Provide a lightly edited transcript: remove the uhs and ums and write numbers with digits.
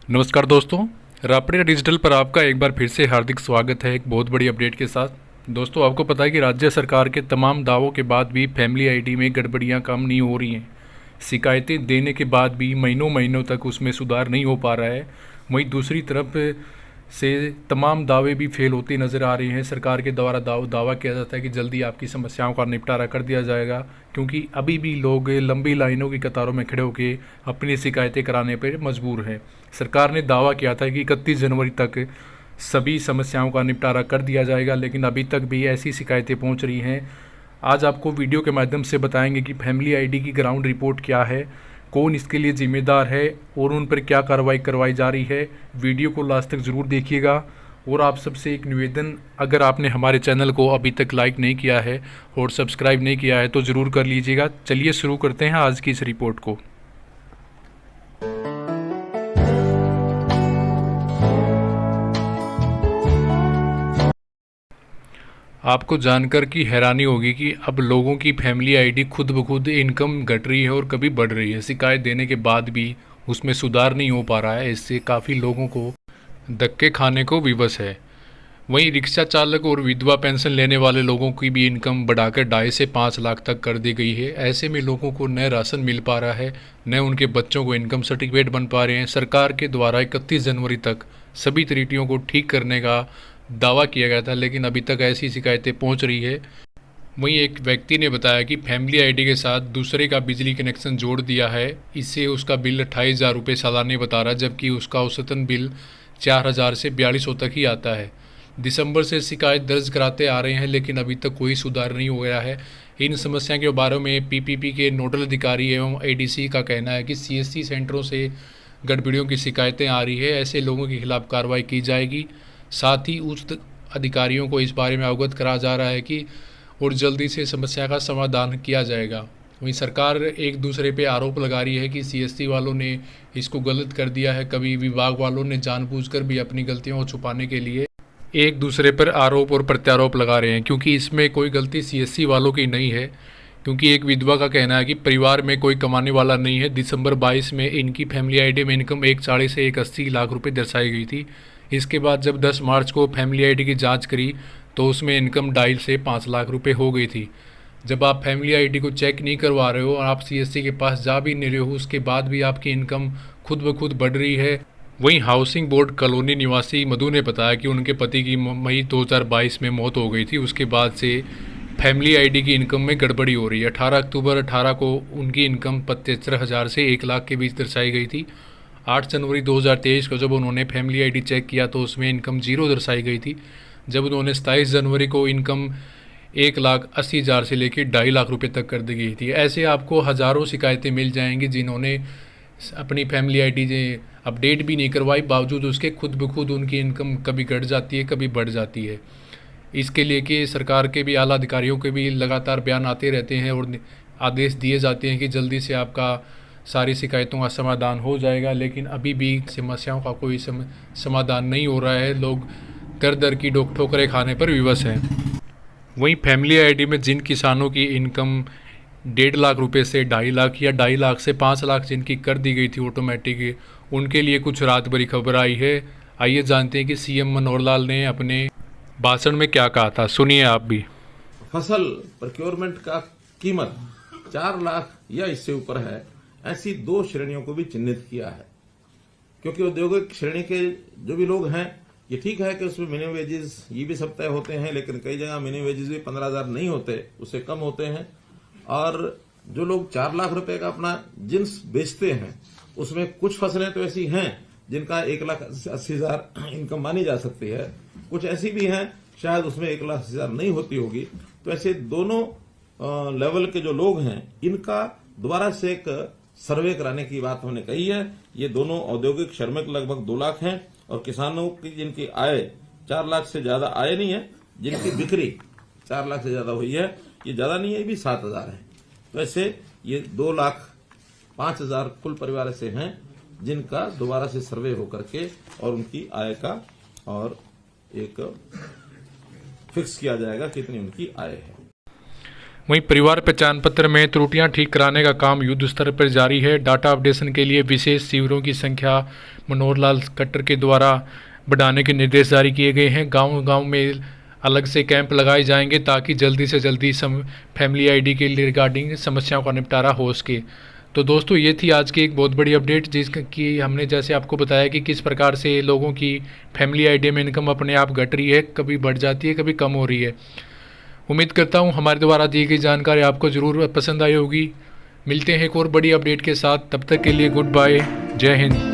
नमस्कार दोस्तों, रापड़े डिजिटल पर आपका एक बार फिर से हार्दिक स्वागत है एक बहुत बड़ी अपडेट के साथ। दोस्तों, आपको पता है कि राज्य सरकार के तमाम दावों के बाद भी फैमिली आईडी में गड़बड़ियां कम नहीं हो रही हैं। शिकायतें देने के बाद भी महीनों महीनों तक उसमें सुधार नहीं हो पा रहा है। वहीं दूसरी तरफ से तमाम दावे भी फेल होते नज़र आ रहे हैं। सरकार के द्वारा दावा किया जाता है कि जल्दी आपकी समस्याओं का निपटारा कर दिया जाएगा, क्योंकि अभी भी लोग लंबी लाइनों की कतारों में खड़े होकर अपनी शिकायतें कराने पर मजबूर हैं। सरकार ने दावा किया था कि 31 जनवरी तक सभी समस्याओं का निपटारा कर दिया जाएगा, लेकिन अभी तक भी ऐसी शिकायतें पहुंच रही हैं। आज आपको वीडियो के माध्यम से बताएंगे कि फैमिली आईडी की ग्राउंड रिपोर्ट क्या है, कौन इसके लिए जिम्मेदार है और उन पर क्या कार्रवाई करवाई जा रही है। वीडियो को लास्ट तक ज़रूर देखिएगा। और आप सबसे एक निवेदन, अगर आपने हमारे चैनल को अभी तक लाइक नहीं किया है और सब्सक्राइब नहीं किया है तो ज़रूर कर लीजिएगा। चलिए शुरू करते हैं आज की इस रिपोर्ट को। आपको जानकर की हैरानी होगी कि अब लोगों की फैमिली आईडी खुद ब खुद इनकम घट रही है और कभी बढ़ रही है। शिकायत देने के बाद भी उसमें सुधार नहीं हो पा रहा है। इससे काफ़ी लोगों को धक्के खाने को विवश है। वहीं रिक्शा चालक और विधवा पेंशन लेने वाले लोगों की भी इनकम बढ़ाकर 2.5 से 5 लाख तक कर दी गई है। ऐसे में लोगों को न राशन मिल पा रहा है, न उनके बच्चों को इनकम सर्टिफिकेट बन पा रहे हैं। सरकार के द्वारा 31 जनवरी तक सभी त्रुटियों को ठीक करने का दावा किया गया था, लेकिन अभी तक ऐसी शिकायतें पहुंच रही है। वहीं एक व्यक्ति ने बताया कि फैमिली आईडी के साथ दूसरे का बिजली कनेक्शन जोड़ दिया है। इससे उसका बिल 28,000 रुपये सालाने बता रहा है, जबकि उसका औसतन बिल 4,000 से 4,200 तक ही आता है। दिसंबर से शिकायत दर्ज कराते आ रहे हैं, लेकिन अभी तक कोई सुधार नहीं हो गया है। इन समस्या के बारे में पीपीपी के नोडल अधिकारी एवं एडीसी का कहना है कि सीएससी सेंटरों से गड़बड़ियों की शिकायतें आ रही है। ऐसे लोगों के खिलाफ कार्रवाई की जाएगी। साथ ही उच्च अधिकारियों को इस बारे में अवगत करा जा रहा है कि और जल्दी से समस्या का समाधान किया जाएगा। वहीं सरकार एक दूसरे पे आरोप लगा रही है कि सीएससी वालों ने इसको गलत कर दिया है। कभी विभाग वालों ने जानबूझकर भी अपनी गलतियों को छुपाने के लिए एक दूसरे पर आरोप और प्रत्यारोप लगा रहे हैं, क्योंकि इसमें कोई गलती सीएससी वालों की नहीं है। क्योंकि एक विधवा का कहना है कि परिवार में कोई कमाने वाला नहीं है। दिसंबर 22 में इनकी फैमिली आईडी में इनकम 140 से 180 लाख रुपए दर्शाई गई थी। इसके बाद जब 10 मार्च को फैमिली आईडी की जांच करी तो उसमें इनकम 2.5 से 5 लाख रुपए हो गई थी। जब आप फैमिली आईडी को चेक नहीं करवा रहे हो और आप सीएससी के पास जा भी नहीं रहे हो, उसके बाद भी आपकी इनकम खुद ब खुद बढ़ रही है। वहीं हाउसिंग बोर्ड कॉलोनी निवासी मधु ने बताया कि उनके पति की मई 2022 में मौत हो गई थी। उसके बाद से फैमिली आईडी की इनकम में गड़बड़ी हो रही है। 18 अक्टूबर 18 को उनकी इनकम 75,000 से 1 लाख के बीच दर्शाई गई थी। 8 जनवरी 2023 को जब उन्होंने फैमिली आईडी चेक किया तो उसमें इनकम 0 दर्शाई गई थी। जब उन्होंने 27 जनवरी को इनकम 1,80,000 से लेकर 2.5 लाख रुपए तक कर दी गई थी। ऐसे आपको हज़ारों शिकायतें मिल जाएंगी जिन्होंने अपनी फैमिली आईडी अपडेट भी नहीं करवाई, बावजूद उसके खुद ब खुद उनकी इनकम कभी घट जाती है, कभी बढ़ जाती है। इसके लिए कि सरकार के भी आला अधिकारियों के भी लगातार बयान आते रहते हैं और आदेश दिए जाते हैं कि जल्दी से आपका सारी शिकायतों का समाधान हो जाएगा, लेकिन अभी भी समस्याओं का कोई समाधान नहीं हो रहा है। लोग दर दर की ठोकरें खाने पर विवश हैं। वहीं फैमिली आईडी में जिन किसानों की इनकम 1.5 लाख रुपए से 2.5 लाख या 2.5 लाख से 5 लाख जिनकी कर दी गई थी ऑटोमेटिक, उनके लिए कुछ रात भरी खबर आई है। आइए जानते हैं कि सीएम मनोहर लाल ने अपने भाषण में क्या कहा था, सुनिए आप भी। फसल प्रोक्योरमेंट का कीमत 4 लाख या इससे ऊपर है, ऐसी 2 श्रेणियों को भी चिन्हित किया है। क्योंकि औद्योगिक श्रेणी के जो भी लोग हैं, ये ठीक है कि उसमें मिनिमम वेजेस ये भी सब तय होते हैं, लेकिन कई जगह मिनिमम वेजेस भी 15,000 नहीं होते, उससे कम होते हैं। और जो लोग 4 लाख रुपए का अपना जिन्स बेचते हैं, उसमें कुछ फसलें तो ऐसी हैं जिनका 1,80,000 इनकम मानी जा सकती है, कुछ ऐसी भी हैं शायद उसमें 1,80,000 नहीं होती होगी। तो ऐसे दोनों लेवल के जो लोग हैं, इनका दोबारा से एक सर्वे कराने की बात हमने कही है। ये दोनों औद्योगिक श्रमिक लगभग 2 लाख हैं, और किसानों की जिनकी आय 4 लाख से ज्यादा आय नहीं है, जिनकी बिक्री 4 लाख से ज्यादा हुई है, ये ज्यादा नहीं है, ये भी 7,000 है। तो ऐसे ये 2,05,000 कुल परिवार ऐसे हैं जिनका दोबारा से सर्वे होकर के और उनकी आय का और एक फिक्स किया जाएगा कितनी उनकी आय है। वहीं परिवार पहचान पत्र में त्रुटियां ठीक कराने का काम युद्ध स्तर पर जारी है। डाटा अपडेशन के लिए विशेष शिविरों की संख्या मनोहर लाल खट्टर के द्वारा बढ़ाने के निर्देश जारी किए गए हैं। गांव-गांव में अलग से कैंप लगाए जाएंगे ताकि जल्दी से जल्दी फैमिली आईडी के रिगार्डिंग समस्याओं का निपटारा हो सके। तो दोस्तों, ये थी आज की एक बहुत बड़ी अपडेट, जिसकी हमने जैसे आपको बताया कि किस प्रकार से लोगों की फैमिली आईडी में इनकम अपने आप घट रही है, कभी बढ़ जाती है, कभी कम हो रही है। उम्मीद करता हूँ हमारे द्वारा दी गई जानकारी आपको ज़रूर पसंद आई होगी। मिलते हैं एक और बड़ी अपडेट के साथ, तब तक के लिए गुड बाय, जय हिंद।